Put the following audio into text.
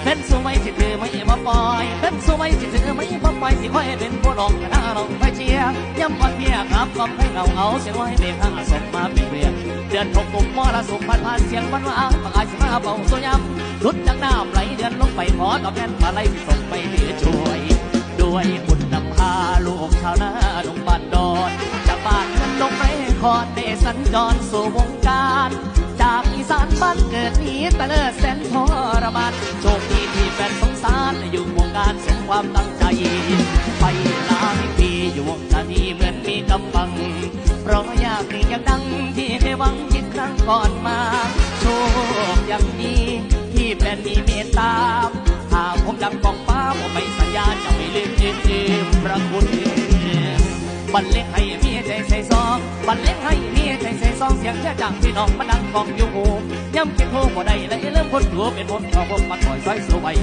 เป็นสู้ไม่สิถือไม่มาปล่อยเป็นสู้ไม่สิถือไม่มาปล่อยสิค่อยเป็นผู้ลงหน้าลงไปเชียร์ย้ำอ่อนเพียครับก็ให้เราเอาเสียงไว้เด็กข้าส่งมาเป็นเรียนเดือนหกกุมมรสุมผ่านเสียงวันว่าปากไอ้สิมาเบาโซยำลุดจากน้ำไหลเดือนลงไปขอตอบแทนมาไล่สิส่งไปเหลือช่วยด้วยบุญนำพาลูกชาวนาลงบ้านดอนจากบ้านนั้นลงไปคอนได้สัญจรสู่วงการจากอีสานบ้านเกิดนี้แต่เลิศแสนทรมานโชคดีที่แฟนสงสารอยู่วงการสมความตั้งใจไปหลายปีอยู่วงการนี้เหมือนมีกำบังเพราะอยากดีอยากดังที่เคยหวังคิดครั้งก่อนมาโชคอย่างนี้ที่แฟนมีเมตตาถ้าผมดังกองฟ้าผมไม่สัญญาจะไม่ลืมพระคุณบรรเลงให้มีใจใส่ซองบรรเลงให้มีใจใส่ซองเสียงแค่จังพี่น้องมาดังกองอยู่หูย้ำเก็บหูบ่ได้เลยเริ่มพ้นหัวเป็นพ้นเอาผมมาคอยซอยสวย